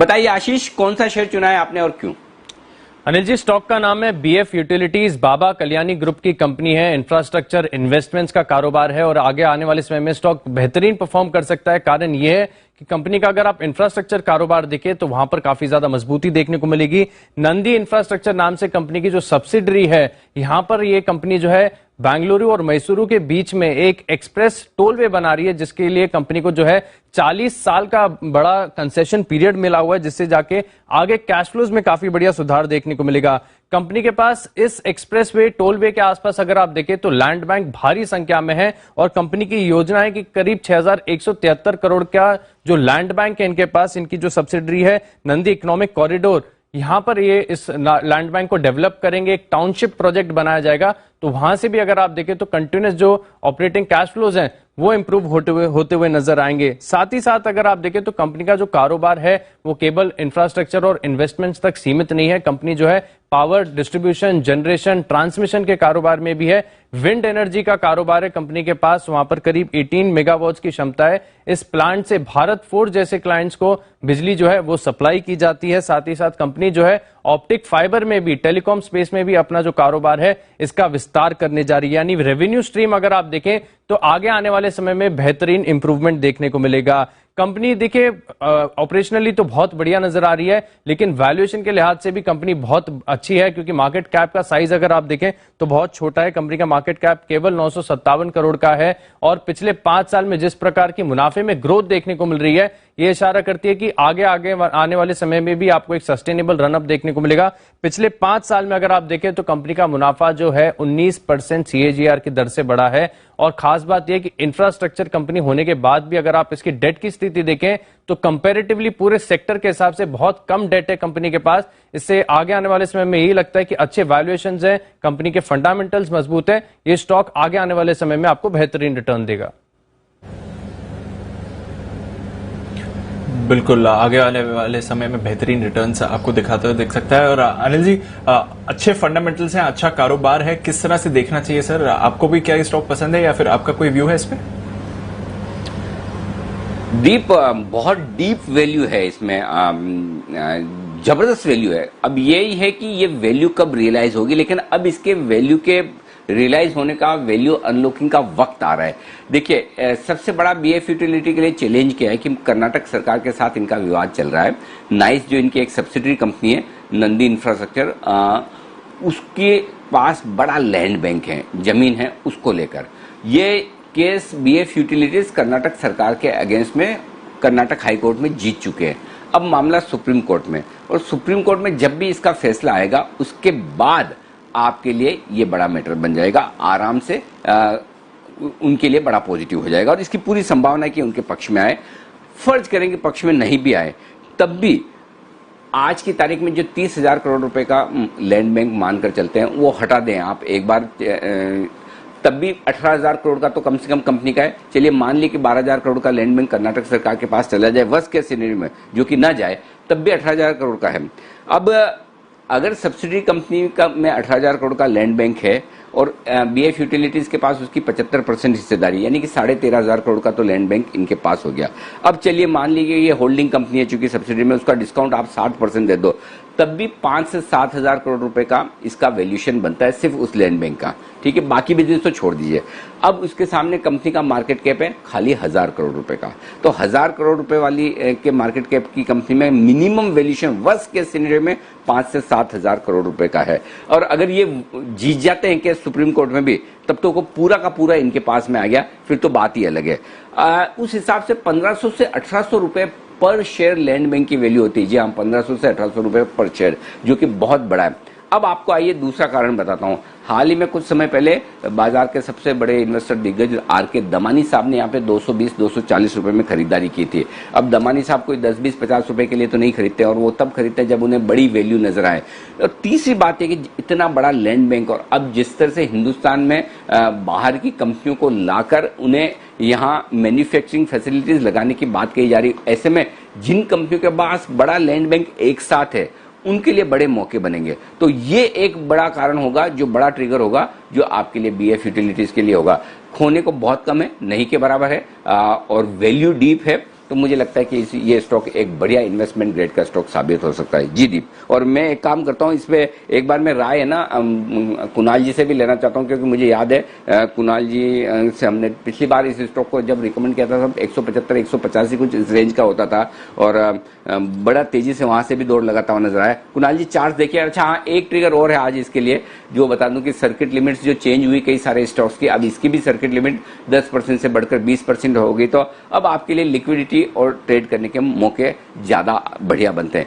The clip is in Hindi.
बताइए आशीष, कौन सा शेयर चुना है आपने और क्यों? अनिल जी, स्टॉक का नाम है BF utilities, Baba Kalyani group की कंपनी है, इंफ्रास्ट्रक्चर इन्वेस्टमेंट्स का कारोबार है और आगे आने वाले समय में स्टॉक बेहतरीन परफॉर्म कर सकता है। कारण यह है कि कंपनी का अगर आप इंफ्रास्ट्रक्चर कारोबार देखें तो वहां पर काफी ज्यादा मजबूती देखने को मिलेगी। नंदी इंफ्रास्ट्रक्चर नाम से कंपनी की जो सब्सिडरी है, यहां पर यह कंपनी जो है बेंगलुरु और मैसूरू के बीच में एक एक्सप्रेस टोलवे बना रही है, जिसके लिए कंपनी को जो है 40 साल का बड़ा कंसेशन पीरियड मिला हुआ है, जिससे जाके आगे कैश फ्लोज में काफी बढ़िया सुधार देखने को मिलेगा। कंपनी के पास इस एक्सप्रेसवे टोलवे के आसपास अगर आप देखें तो लैंड बैंक भारी संख्या में है और कंपनी की योजना है कि करीब 6173 करोड़ का जो लैंड बैंक है इनके पास, इनकी जो सब्सिडरी है नंदी इकोनॉमिक कॉरिडोर, यहां पर ये इस लैंड बैंक को डेवलप करेंगे, एक टाउनशिप प्रोजेक्ट बनाया जाएगा। तो वहां से भी अगर आप देखें तो कंटिन्यूस जो ऑपरेटिंग कैश फ्लोज हैं वो इंप्रूव होते हुए नजर आएंगे। साथ ही साथ अगर आप देखें तो कंपनी का जो कारोबार है वो केवल इंफ्रास्ट्रक्चर और इन्वेस्टमेंट्स तक सीमित नहीं है। कंपनी जो है पावर डिस्ट्रीब्यूशन, जनरेशन, ट्रांसमिशन के कारोबार में भी है। विंड एनर्जी का कारोबार है कंपनी के पास, वहां पर करीब 18 मेगावाट्स की क्षमता है। इस प्लांट से भारत फोर्ज जैसे क्लाइंट्स को बिजली जो है वो सप्लाई की जाती है। साथ ही साथ कंपनी जो है ऑप्टिक फाइबर में भी, टेलीकॉम स्पेस में भी अपना जो कारोबार है इसका विस्तार करने जा रही है। यानी रेवेन्यू स्ट्रीम अगर आप देखें तो आगे आने वाले समय में बेहतरीन इंप्रूवमेंट देखने को मिलेगा। कंपनी देखिए ऑपरेशनली तो बहुत बढ़िया नजर आ रही है, लेकिन वैल्यूएशन के लिहाज से भी कंपनी बहुत अच्छी है, क्योंकि मार्केट कैप का साइज अगर आप देखें तो बहुत छोटा है। कंपनी का मार्केट कैप केवल 957 करोड़ का है और पिछले 5 साल में जिस प्रकार की मुनाफे में ग्रोथ देखने को मिल रही है, ये इशारा करती है कि आगे आने वाले समय में भी आपको एक सस्टेनेबल रनअप देखने को मिलेगा। पिछले 5 साल में अगर आप देखें तो कंपनी का मुनाफा जो है 19% CAGR की दर से बढ़ा है। और खास बात यह कि इंफ्रास्ट्रक्चर कंपनी होने के बाद भी अगर आप इसकी डेट की स्थिति देखें तो कंपैरेटिवली पूरे सेक्टर के हिसाब से बहुत कम डेट है कंपनी के पास। इससे आगे आने वाले समय में यही लगता है कि अच्छे वैल्यूएशंस हैं, कंपनी के फंडामेंटल्स मजबूत है, ये स्टॉक आगे आने वाले समय में आपको बेहतरीन रिटर्न देगा। बिल्कुल, आगे आने वाले समय में बेहतरीन रिटर्न्स आपको दिखाते हुए दिख सकता है। और अनिल जी, अच्छे फंडामेंटल्स हैं, अच्छा कारोबार है, किस तरह से देखना चाहिए सर? आपको भी क्या स्टॉक पसंद है या फिर आपका कोई व्यू है इस पे? बहुत डीप वैल्यू है इसमें, जबरदस्त वैल्यू है। अब यही है कि ये वैल्यू कब रियलाइज होगी, लेकिन अब इसके वैल्यू के रियलाइज होने का, वैल्यू अनलॉकिंग का वक्त आ रहा है। देखिए, सबसे बड़ा बीएफ यूटिलिटी के लिए चैलेंज क्या है कि कर्नाटक सरकार के साथ इनका विवाद चल रहा है। नाइस जो इनकी एक सब्सिडरी कंपनी है नंदी इंफ्रास्ट्रक्चर, उसके पास बड़ा लैंड बैंक है, जमीन है, उसको लेकर ये केस बीएफ यूटिलिटीज कर्नाटक सरकार के अगेंस्ट में कर्नाटक हाई कोर्ट में जीत चुके हैं। अब मामला सुप्रीम कोर्ट में, और सुप्रीम कोर्ट में जब भी इसका फैसला आएगा उसके बाद आपके लिए ये बड़ा मैटर बन जाएगा, आराम से उनके लिए बड़ा पॉजिटिव हो जाएगा। और इसकी पूरी संभावना है कि उनके पक्ष में आए। फर्ज करेंगे पक्ष में नहीं भी आए, तब भी आज की तारीख में जो 30,000 करोड़ रुपए का लैंड बैंक मानकर चलते हैं वो हटा दें आप एक बार, तब भी 18,000 करोड़ का तो कम से कम कंपनी का है। चलिए मान ली कि 12,000 करोड़ का लैंड बैंक कर्नाटक सरकार के पास चला जाए, वर्स्ट केस सिनेरियो में, जो कि ना जाए, तब भी 18,000 करोड़ का है। अब अगर सब्सिडी कंपनी का में 18,000 करोड़ का लैंड बैंक है और बीएफ यूटिलिटीज के पास उसकी 75% हिस्सेदारी, यानी कि 13,500 करोड़ का तो लैंड बैंक इनके पास हो गया। अब चलिए मान लीजिए ये होल्डिंग कंपनी है, चूंकि सब्सिडी में उसका डिस्काउंट आप 60% दे दो, तब भी 5 से 7,000 करोड़ रुपए का इसका वैल्यूएशन बनता है सिर्फ उस लैंड बैंक का। ठीक है, बाकी बिजनेस तो छोड़ दीजिए। अब उसके सामने कंपनी का मार्केट कैप है खाली 1,000 करोड़ रुपए का, तो 1,000 करोड़ रुपए वाली के मार्केट कैप की कंपनी में मिनिमम वैल्यूएशन वर्स्ट के सिनेरियो में 5 से 7,000 करोड़ रुपए का है। और अगर ये जीत जाते हैं केस सुप्रीम कोर्ट में भी, तब तो वो पूरा का पूरा इनके पास में आ गया, फिर तो बात ही अलग है। उस हिसाब से 1,500 से 1,800 रुपए पर शेयर लैंड बैंक की वैल्यू होती है। जी हाँ, 1,500 से 1,800 रुपए पर शेयर, जो कि बहुत बड़ा है। अब आपको आइए दूसरा कारण बताता हूं। हाल ही में कुछ समय पहले बाजार के सबसे बड़े इन्वेस्टर दिग्गज आरके दमानी साहब ने यहाँ पे 220-240 रुपए में खरीदारी की थी। अब दमानी साहब कोई 10, 20, 50 रुपए के लिए तो नहीं खरीदते, और वो तब खरीदते जब उन्हें बड़ी वैल्यू नजर आए। और तीसरी बात है कि इतना बड़ा लैंड बैंक, और अब जिस तरह से हिंदुस्तान में बाहर की कंपनियों को लाकर उन्हें यहाँ मैन्युफैक्चरिंग फैसिलिटीज लगाने की बात कही जा रही, ऐसे में जिन कंपनियों के पास बड़ा लैंड बैंक एक साथ है उनके लिए बड़े मौके बनेंगे। तो ये एक बड़ा कारण होगा, जो बड़ा ट्रिगर होगा, जो आपके लिए बीएफ यूटिलिटीज के लिए होगा। खोने को बहुत कम है, नहीं के बराबर है, और वैल्यू डीप है। तो मुझे लगता है कि ये स्टॉक एक बढ़िया इन्वेस्टमेंट ग्रेड का स्टॉक साबित हो सकता है। जी दीप, और मैं एक काम करता हूँ इस पे, एक बार मैं राय है ना कुणाल जी से भी लेना चाहता हूँ, क्योंकि मुझे याद है कुणाल जी से हमने पिछली बार इस स्टॉक को जब रिकमेंड किया था तब 175 185 कुछ इस रेंज का होता था, और बड़ा तेजी से वहां से भी दौड़ लगाता हुआ नजर आया। कुणाल जी चार्ट देखिए। अच्छा हाँ, एक ट्रिगर और है आज इसके लिए, जो बता दूं कि सर्किट लिमिट्स जो चेंज हुई कई सारे स्टॉक्स की, अब इसकी भी सर्किट लिमिट 10% से बढ़कर 20% हो गई, तो अब आपके लिए लिक्विडिटी और ट्रेड करने के मौके ज्यादा बढ़िया बनते हैं।